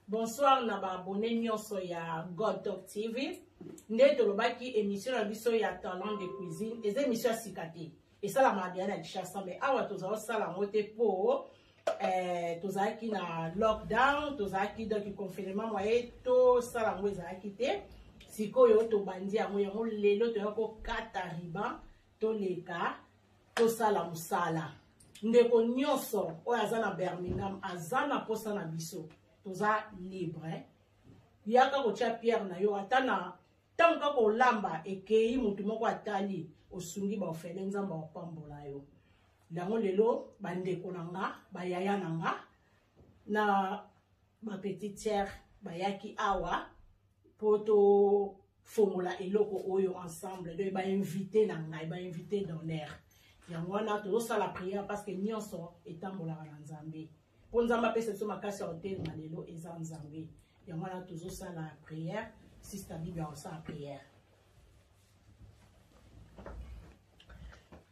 Bonsoir na ba abonné nyonso ya God Talk TV. Nde tolobaki émission na biso ya talent de cuisine. Ez émission ya sikate. Et ça la mabia na chassa mais awa tozao sala ngote po tozaki na lockdown, tozaki donc confinement moyen to sala ngo ezaki te. Sikoyo to bandi yango yango lelo to yako kata riba to leka to sala musala. Ndeko nyonso oyo aza na Birmingham azana posa na biso. Toza libre. Yaka kocha Pierre na yo atana tanka ko lamba ekei mutu moko atali osungi ba ofele nzamba opambola yo. Lango lelo bandeko nanga bayaya nanga na ma petite sœur bayaki awa poto formula eloko oyo ensemble de ba invité nanga ba invité d'honneur. Yango na to sala prière parce que nyonso etambola na Nzambe. Ponzamba pese so makasi hotel na lelo eza Nzambe. Yango na to sala prière, sister Bibia osa prière.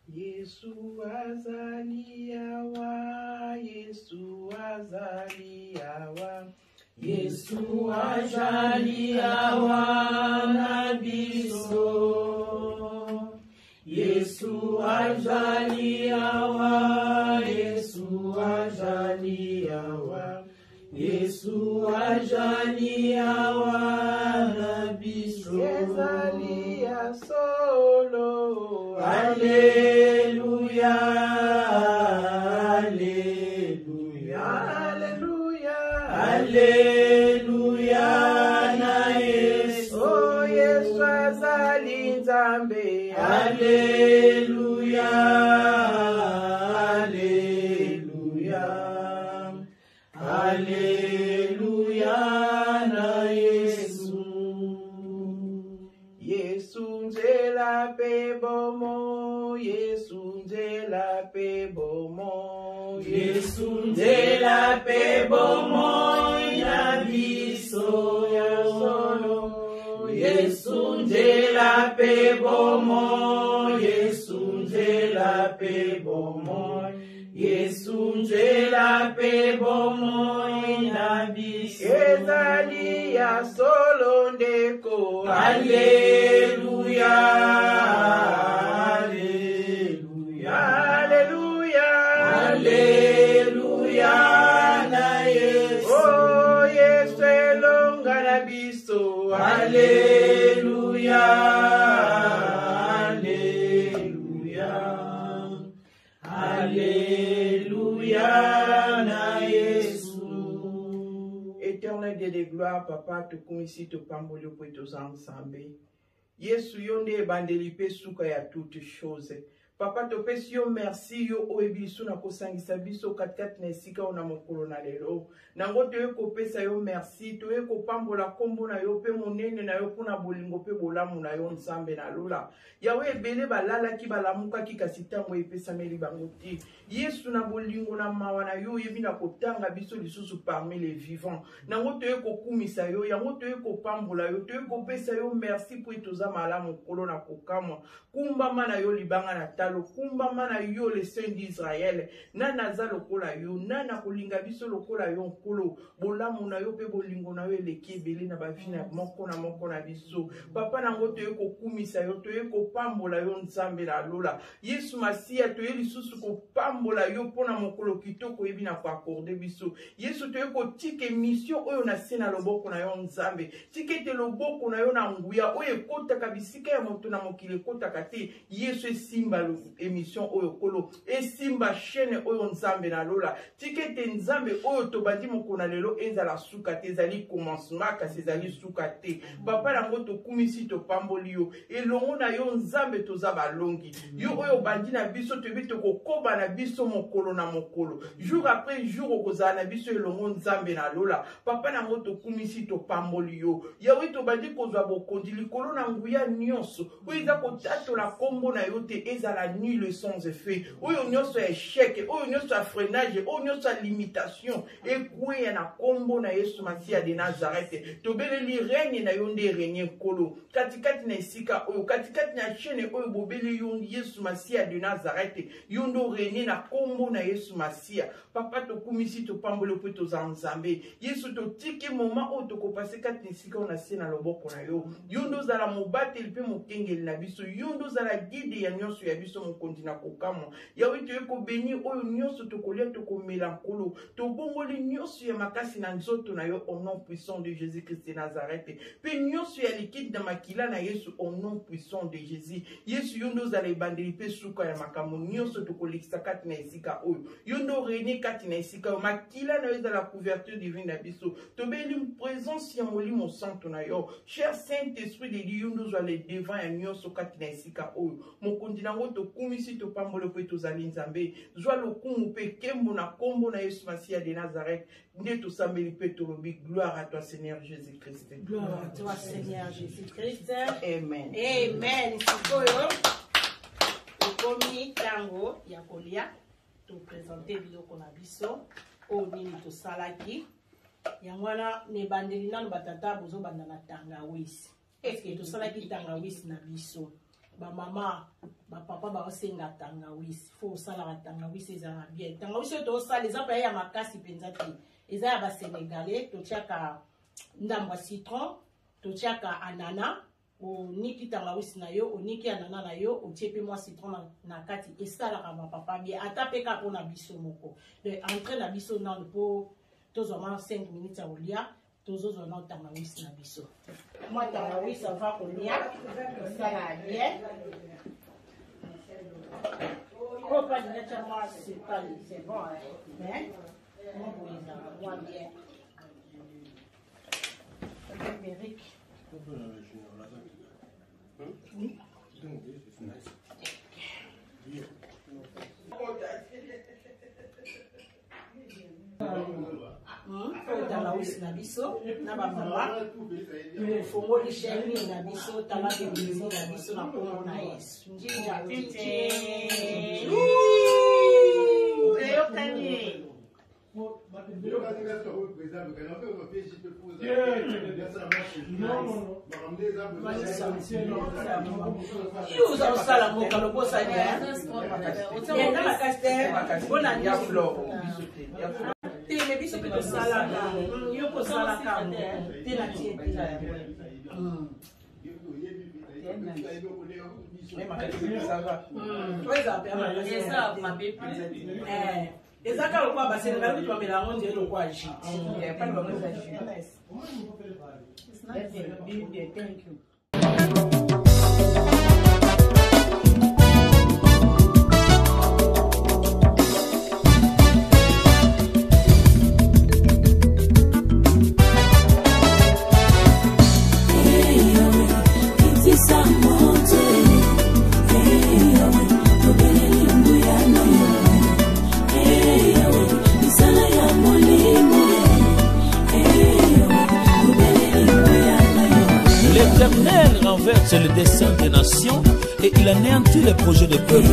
Yesu azali awa, Yesu azali awa, Yesu azali awa na biso. Yesu azali awa, Yesu azali awa, Yesu azali awa na biso. Ezali ya solo. Alléluia, Alléluia, Alléluia, Alléluia na Yesu. Oh Yesu azali Nzambe. Alléluia, Alléluia, Alléluia na Yesu. Yesu nzela pe bomo, Yesu nzela pe bomo, Yesu nzela pe bomo na biso ya solo. Yesu nzela pe bomo, Yesu nzela pe bomo, Yesu nzela pe bomo na biso. Ezali ya solo ndeko. Alléluia, Alléluia, Alléluia, Alléluia na Yesu. Oh Yesu elonga na biso. Alléluia, Alléluia, Alléluia na Yesu. Éternel Dieu de gloire, Papa, te kumisi te pamboli po etos ensemble. Yesu yonde bandeli pe suka ya toutes choses. Papa to pesi yo merci yo oebisu na kosangisa biso 4-4 na esika ona mokolo na lelo. Nango to eko pesa yo merci, to eko pambola kombo na yo pe monene na yo pona bolingo pe bolamu na yo Nzambe na lola. Yawe ebele balala ki balamuka ki kasitango epesa meli bangoti. Yesu na bolingo na mawa na yo yebi na kotanga biso lisusu parmi les vivants. Nango to eko kumisa yo, yango to eko pambola yo, to eko pesa yo merci po etoza malamu kolo na kokamo. Kumba mana yo libanga na talo, kumba mana yo le Saint d'Israël. Nana za lokola yo, nana kolinga biso lokola yo nkolo. Bolamu na yo pe bolingo na yo eleki ebele na bavina moko na biso. Papa nango to eko kumisa yo, to eko pambola yo Nzambe na lola. Yesu Masia to ye lisusu ko pambola yo pona mokolo kitoko yebi na ko accorder biso. Yesu to eko tike mission oyo na sena loboko na yo Nzambe. Tike te loboko na yo na nguya oyo ekota kabisika ya moto na mokile kota kate. Yesu esimba lo émission oyo kolo. Esimba chaîne oyo Nzambe na lola. Tike te Nzambe oyo to bandi mokona lelo ezala suka te ezali commencement kasi ezali suka te. Papa nango to kumisi to pamboli yo. Elongo na yo Nzambe toza balongi. Yo oyo bandi na biso to bi to kokoba na biso mokolo na mokolo. Jour après jour okozala na biso elongo Nzambe na lola. Papa nango to kumisi to pamboli yo. Yawe to bandi kozwa bokondi likolo na nguya nyonso. Oyo eza kotatola kombo na yo te ezala nul sans effet oyo nyonso ya échec oyo nyonso ya freinage oyo nyonso ya limitation ekweya na kombo na Yesu Masiya de Nazareth tobeleli règne na yo nde règne nkolo katikati na esika oyo katikati na chaîne oyo bobeli yo Yesu Masiya de Nazareth yo ndo règne na kombo na Yesu Masiya papa tokumisi topambole mpe tozala Nzambe Yesu totiki moment oyo tokopase kati na esika oyo na se na loboko na yo yo ndo ozala mobateli mpe mokengeli na biso yo ndo ozala guide ya nyonso ya biso mokonzi na kokamwa yawe toye kobeni oyo nyonso tokolia tokomela nkolo tobongoli nyonso ya makasi na nzoto na yo au nom puissant de Jésus Christ de Nazareth mpe nyonso ya likide na makila na Yesu au nom puissant de Jésus Yesu yo ndo ozala ebandeli mpe suka ya makambo nyonso tokolekisa kati na esika oyo yo ndo rene kati na esika oyo makila na yo ezala couverture divine na biso tobeli présence ya molimo santo na yo cher Saint-Esprit de Dieu yo ndo ozala devant ya nyonso kati na esika oyo mokonzi nango tokumisi topambole mpe tozali Nzambe zwa lokumu mpe kembo na kombo na Yesu Masiya de Nazareth nde tosambeli mpe tolobi gloire à toi Seigneur Jésus-Christ. Gloire à toi Seigneur Jésus-Christ. Amen. Amen. Sikoyo tokomi tango ya kolia topresente biloko na biso oyo nini tosalaki yango wana na ebandeli nano batata bozobanda na tangawisi eske tosalaki tangawisi na biso bamama bapapa baosenga tangawisi fo osalaka tangawisi ezala bien tangawisi oyo toosala eza mpe ya makasi mpenza te eza ya basénégalais totiaka ndambo ya citron totiaka anana oniki tangawisi na yo oniki anana na yo otie mpe mwa citron na kati esalaka bapapa bien ata mpe kaka mpo na biso moko entre na biso nano mpo tozwa mwa 5 minutes ya kolia tozozwa na tangawisi na biso mwa tangawisi ava kolia osala bien oyo pa dinatia mwa sepali c'est bon mais mwa boye ezala mwa bien Eric tangawisi na biso na bamama fongoli sheni na biso tala bebisi na biso na kombo na Yesu njinja tete eyokani uza osala moka lobosani yenda makasi te mpona tele biso mpe tosalaka yo kosalaka te na tie ezaka lokwa basenga kuti bamela yango nzela lokwa jus pani bakoza jus. Thank you. L'Éternel renverse le dessein des nations et il anéantit les projets des peuples.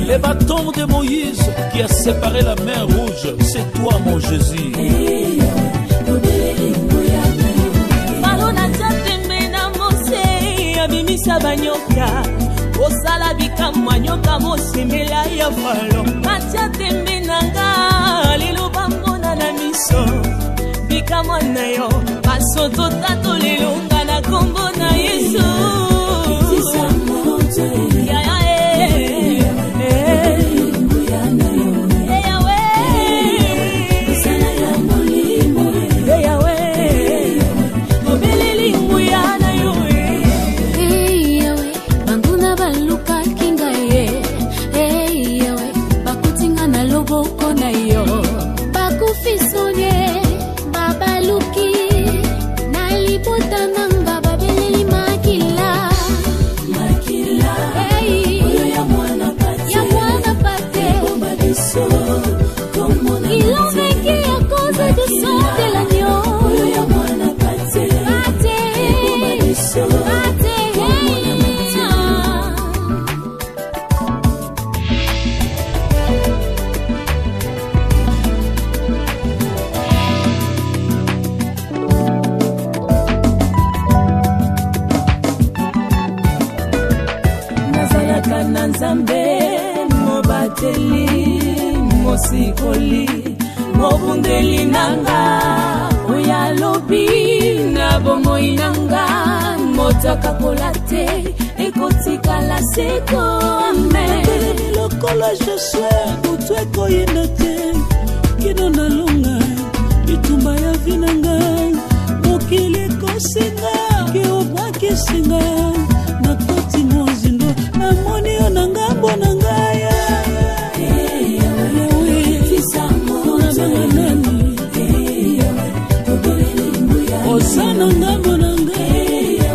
Les bâtons de Moïse qui a séparé la mer Rouge, c'est toi mon Jésus. Abimisa banyoka osala bikamwa nyoka mosembela ya falo matia tembe nanga lelo bambona na miso bikamwa na yo basoto tato lelonga na kombo na Yesu Babaluki, nalipota nanga babeleli mosikoli mobundeli nanga oya lobi na bomoi nanga motaka kolate ekotikala seko amen lokola Josué butu ekoyenda te kino na lunga bitumba ya vinanga mokili ekosinga kiobwakisinga na koti mozindo namoni yo na ngambo na ngaya osana ngambo na ngaya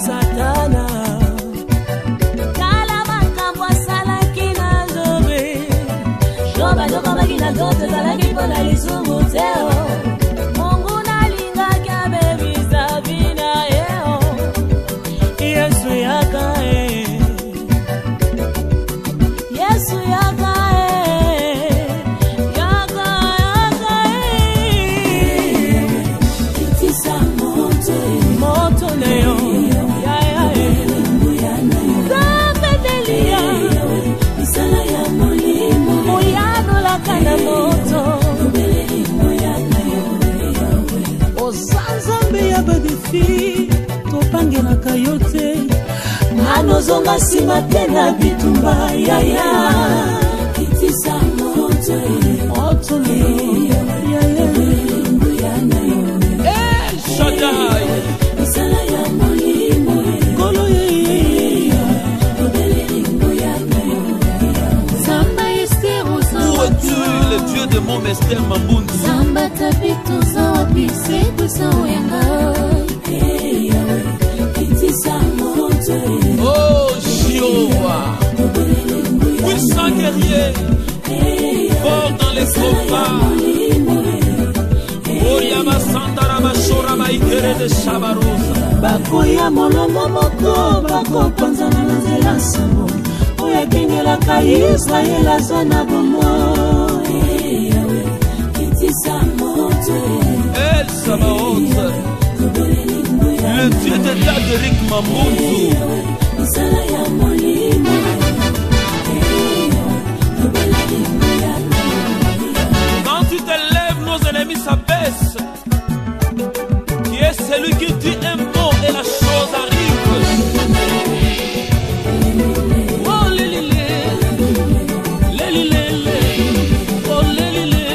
Satana kala makambo asalaki na zobe joba doko magina zote zalaki mpona lisumu teo mungu nalingaki abebisa bina yeo yesu yaka yesu yaka itisa moto leo Ozanzambe ya badefi topangelaka yo te anozonga nsima te na bitumba yaya itisa moto Shaddai le Dieu de mon Esther Mambundu Samba tapitu sawa piseku sawa yanga Oh Jéhovah puissant guerrier fort dans les combats Oriama Sandara Mashora Maïkere de Shabarosa Bakoya molongo moko bako panzana na nzela sambo Oya kingelaka Israel azana bomo El Sabaoth le Dieu d'état d'Eric Mambundu quand tu te lèves nos ennemis s'abaissent qui est celui qui dit un mot et la chose arrive oh lélilé lélilé oh lélilé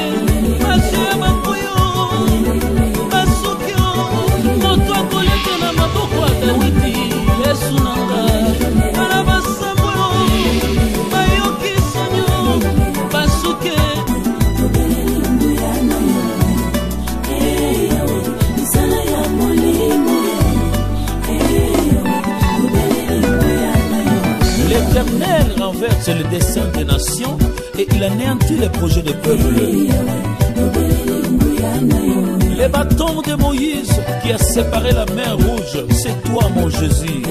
L'Éternel renverse le dessein des nations et il anéantit les projets des peuples. Les bâtons de Moïse qui a séparé la mer rouge, c'est toi mon Jésus.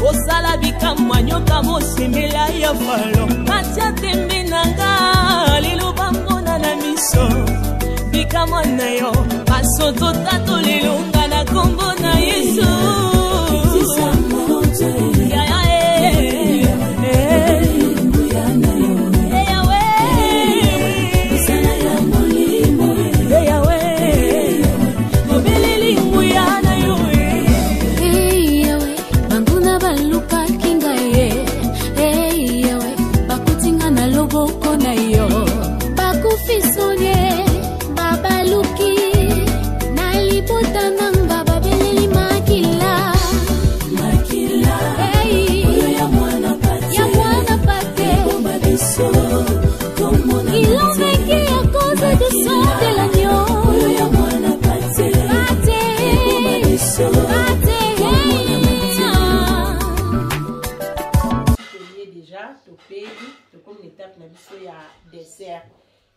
osala bikamwa nyoka mosembela ya falo matia tembe nanga liloba mbona na miso bikamwa na yo basoto tato lelonga na kombo na Yesu Il en biso ya dessert.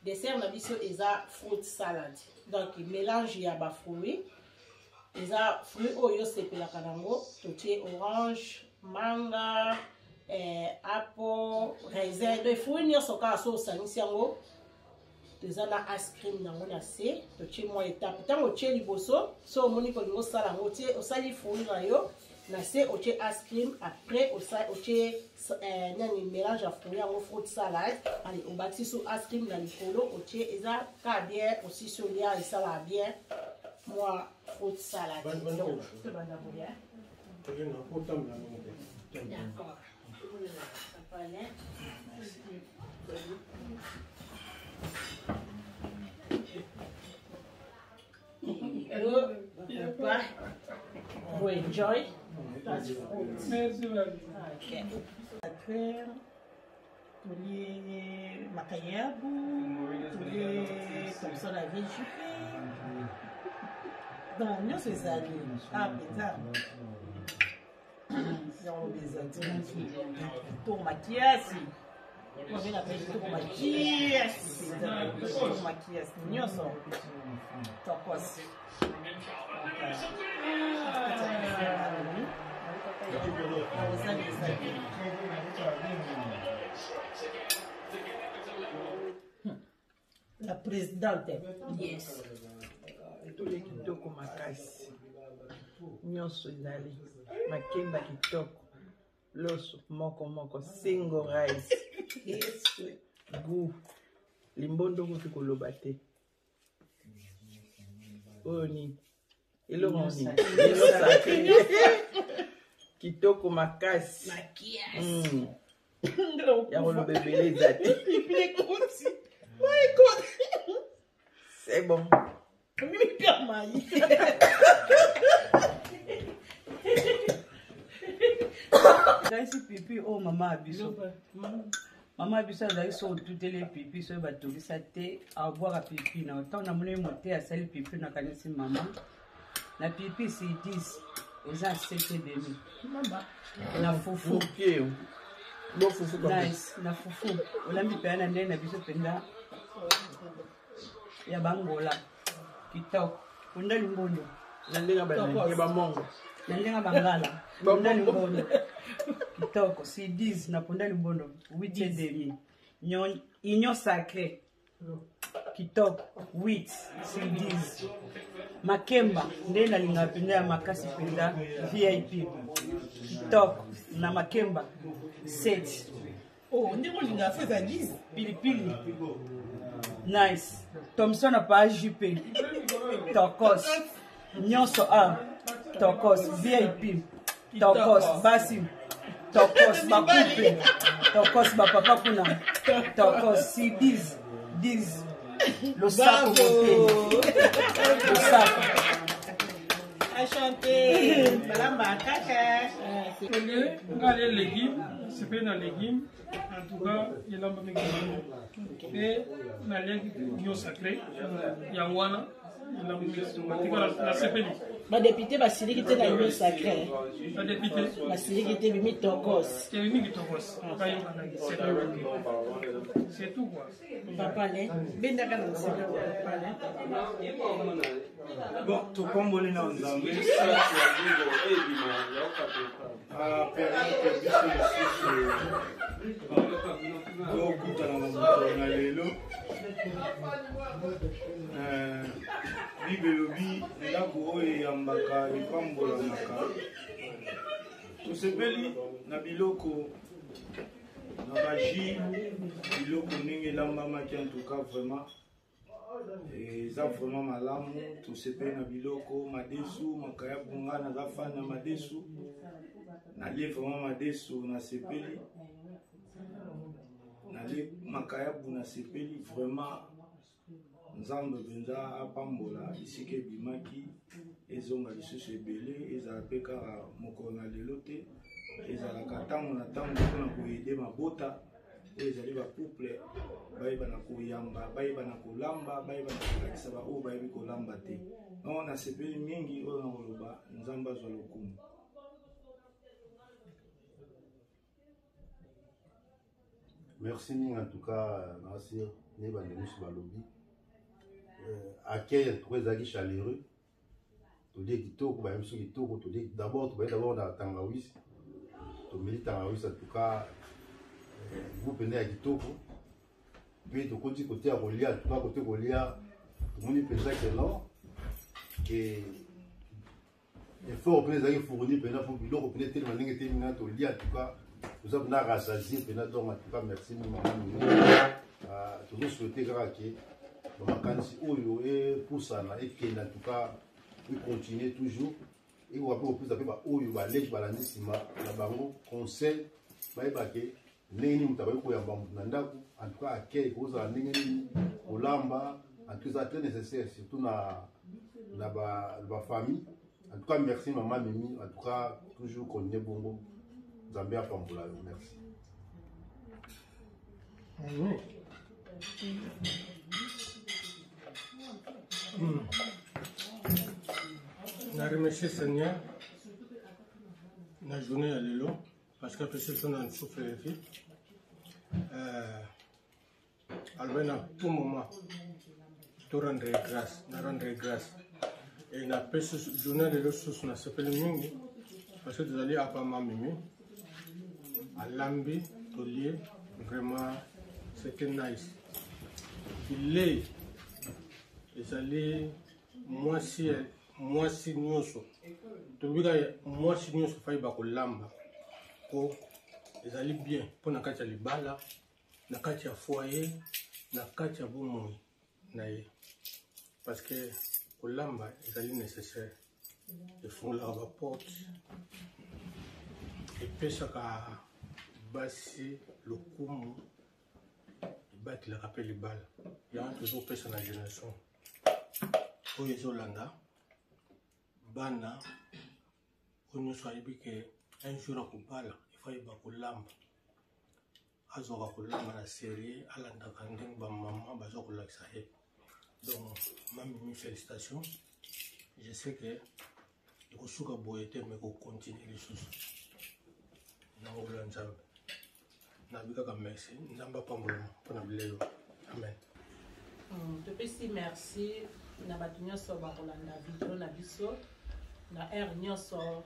Dessert na biso eza fruit salad. Donc mélange ya ba fruits. Eza fruit oyo sepelaka nango, totie orange, manga, apple, raisin. Donc fruit nyonso kaka so osangisi yango. Toza na ice cream nango na se, totie mwa étape. Tango otie liboso, so omoni kolingi osala yango, osali fruit na yo. Na se otie ice cream, après otie nani mélange ya fruit yango fruit salade. Allez, on bâtit sous ice cream na likolo, otie eza ka bien aussi sur lia et ça va bien. Moi fruit salade. Donc, tout va d'abord bien. D'accord. Vous enjoy. That's fruit. Merci, Okay. Crème, tous macayabu, tous comme ça la végétale. Donc, nous c'est ça. Ah, bizarre. Pour Mathias. On vient d'appeler pour Mathias. Pour Mathias. Nous sommes. Tokos. La présidente. Yes. Etole kitoko makasi. Nyonso ezali. Makemba kitoko. Loso moko single rice. Yes. Goût. Limbondo kutu koloba te. Oni. Eloko ni. Kitoko makasi. Maquillage. Ya koloba ebele eza te. C'est bon. Zaisi pipi oh mama abiso. Mama abiso azali so tutele pipi so batokisa te a boire pipi na autant na mone moté a sali pipi na kanisi mama. Na pipi si 10 eza 7 demi. Mama na fufu pied. Bo fufu comme nice na fufu. Olambi pe na ndene na biso penda. Ya bangola. Kitoko. Punda limbondo. Na ndenga ba mongo. Na ndenga bangala. Punda limbondo. Kitoko. Si 10 na punda limbondo. 8 et demi. Union sacré. Kitoko. 8. Si 10. Makemba. Ndena linga penda ya makasi penda. VIP. Kitoko. Na makemba. 7. Oh, ndeko linga feza 10. Pilipili. Nice. Thompson a pas JP. Tokos. Nyonso A. Tokos. VIP. Tokos. Basim. Tokos. Bakoupe. Tokos. Bapapa kuna. Tokos. Si 10. 10. Le sac au côté. Le sac. Enchanté. Malamba kaka. Les légumes, c'est bien les légumes. En tout cas, il y a l'homme qui est la légume sacré. Il y a Wana. La CPD. Ma député Basiliki était dans le sacré. La députée. Basiliki était Mimi Tokos. C'est tout quoi. Papa né. Bendaka na sika papa né. Bon, tout comme on est dans Zambie, à période bibelobi ndako oyo eyambaka epambolamaka tosepeli na biloko na baji biloko ndenge elambamaki en tout cas vraiment eza vraiment malamu tosepeli na biloko madesu makaya bunga naza fan na madesu nalie vraiment madesu nasepeli nalie makaya bu nasepeli vraiment nzambe mpenza apambola esika ebimaki ezonga lisusu ebele ezala mpe kaka mokolo na lelo te ezalaka ntango na ntango mpona koyede mabota oyo ezali bacouple bayeba na koyamba bayeba na kolamba bayeba na kolakisa baoyo bayebi kolamba te donc nasepeli mingi oyo na koloba nzambe azwa lokumu. Merci en tout cas, merci Neba Nemus Balobi. Accueil très chaleureux. Tu dis Kitoko, même si Kitoko, tu dis d'abord, tu vas d'abord dans Tangawis. Tu me dis Tangawis en tout cas, vous venez à Kitoko. Puis tu continues côté à Golia, tu vas côté Golia, tout le monde pense que non. Et il faut que les fournir pendant pour que l'on puisse tellement terminer au lit en tout cas. Nous avons rassasié pendant donc en tout cas merci maman. Toujours souhaiter que ma candidature Oyo et pour ça et que en tout cas oui continuer toujours et on va plus appeler Oyo ba lèche balandi sima la bango conseil ba ebake nini mutabaye ko yamba ndako en tout cas accueil ko za ndenge olamba en tout cas très nécessaire surtout na ba famille. En tout cas, merci maman Mimi. En tout cas, toujours qu'on est bon. Zambia Pambola, merci. Je remercie Seigneur. La journée elle est longue parce que les personnes ont souffert les filles. Alors, tout moment, tout rendre grâce. Et la journée de ressources, on s'appelle Mingi, parce que vous allez à Pama Mimi, à Lambi, Tolier, vraiment, c'était nice. Il est, ils allaient, moi si nyoso, moi si nyoso, faille bako lamba, ils allaient bien, pour na katia libala, na katia foyer, na katia boumou, parce que Olamba est nécessaire. Il faut la porte. Et puis ça a bassé le coup. Il bat le rappel les balles. Il y a toujours personne dans la génération. Pour les Hollanda, Bana, on ne soit qu'un jour à Koupala, il faut y avoir Olamba. Azora Olamba la série, Alanda Kandeng, Maman, Bazor Laxahe. Donc, mamie, félicitations. Je sais que il faut que vous ayez mais qu'on continue les choses. Nous voulons ensemble. Merci. Nous n'avons pas pour nous. Amen. Depuis merci. Nous avons sur la vidéo, na biso, na air nyonso.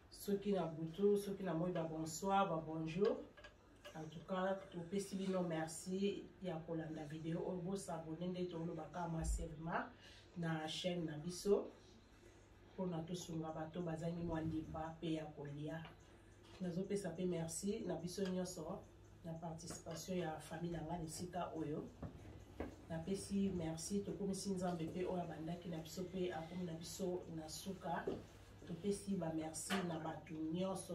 Ceux qui n'ont boutou, ceux qui n'ont pas bonsoir, bonjour. En tout cas, tout petit merci ya pour la vidéo. On va s'abonner de tout le baka massivement na chaîne na biso pour na tout sunga bato bazangi mwandiba pe ya kolia. Nazo pe sa pe merci na biso nyonso na participation ya famille na ngani sika oyo. Na pesi merci to komisi nzambe pe oya bandaki na biso pe akomi na biso na suka. To pesi ba merci na bato nyonso.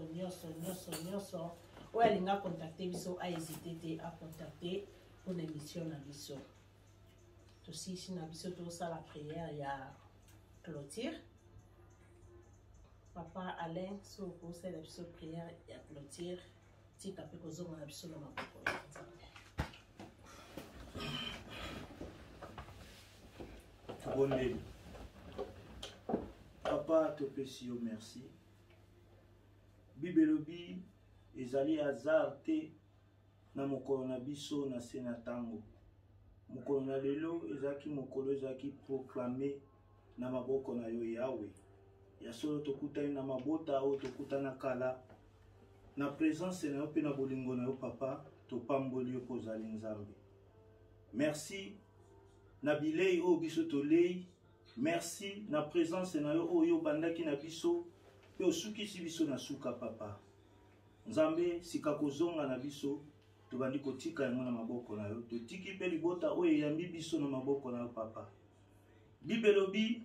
Ou elle a contacté biso a hésité à contacter pour l'émission na biso. Aussi si na biso tout ça la prière il y a clôture. Papa Alain so pour ça la biso prière il y a clôture. Ti kapé ko zo na biso na mapoko. Bonne Papa te pesi merci. Bibelobi ezali hasard te na mokolo na biso na se na tango. Mokolo na lelo ezaki mokolo ezaki proclamé na maboko na yo Yahweh. Ya solo tokutani na mabota o tokutana kala na présence na yo pe na bolingo na yo papa topamboli yo kozali nzambe. Merci na bilei o biso tolei. Merci na présence na yo oyo bandaki na biso pe osukisi biso na suka papa. Nzambe sika kozonga na biso tobandi kotika yango na maboko na yo totiki pe libota oyo yambi biso na maboko na yo papa. Bibelobi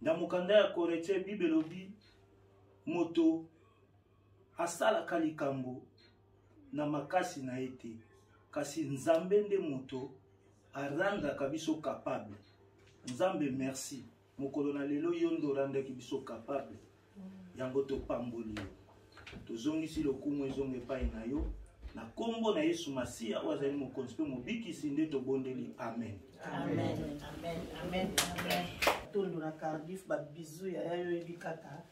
na mokanda ya Korete bibelobi moto asala kalikambo na makasi na ete kasi nzambe nde moto aranda kabiso capable. Nzambe merci mokolo na lelo yondo randa kibiso capable yango to pamboli tozongisi lokumu ezonge epai na yo na kombo na Yesu Masiya wazali mokonzi pe mobikisi nde tobondeli amen. Amen. Amen. Amen. Amen. Tondo na Cardiff ba bizu ya yo ebikaka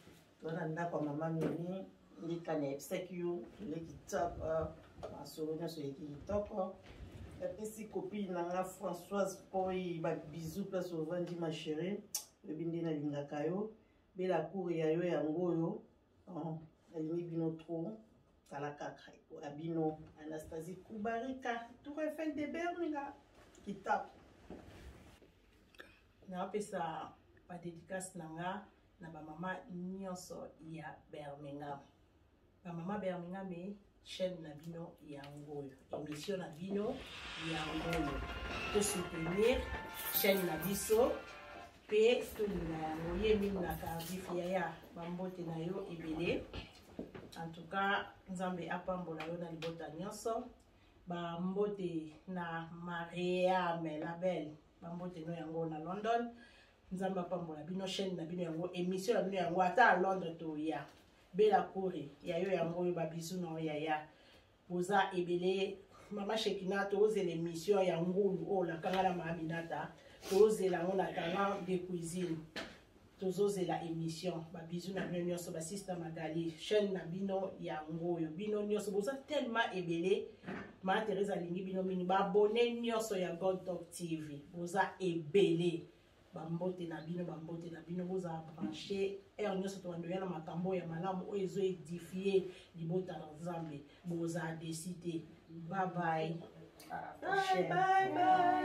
tona ndako mama Mimi ndika na epseki yo le kitapa masolo nyonso yeki kitoko apesi copine nanga Françoise Poi babisou place ovandi ma chérie lobi nde nalingaka yo bela cour ya yo yango oyo nalingi bino trop tala kaka ya bino Anastasie Kubarika Tour Eiffel de Birmingham kitoko naopesa badédicace nanga na bamama nyonso ya Birmingham bamama Birmingham chaîne na bino yango oyo émission na bino yango oyo tosoutenir chaîne na biso mpe tolinga yango ye mingi na Cardiff yaya bambote na yo ebele en tout cas nzambe apambola yo na libota nyonso bambote na Mariam la belle bambote no yango na London nzambe apambola bino chaîne na bino yango émission na bino yango ata à Londres toya bela kuri ya yo yango oyo babisu na yaya boza ebele mama Shekina tozela émission ya ngulu o la kangala maaminata tozela ngo na kanga de cuisine tozozela émission babisu na bino nyonso ba sister Magali chaîne na bino yango oyo bino nyonso boza tellement ebele ma Teresa lingi bino mini ba abonné nyonso ya God Talk TV boza ebele bambote na bino boza branché nyonso to wandoya na makambo ya malamu oyo ezo édifier libota na Nzambe boza décidé bye bye. Bye bye.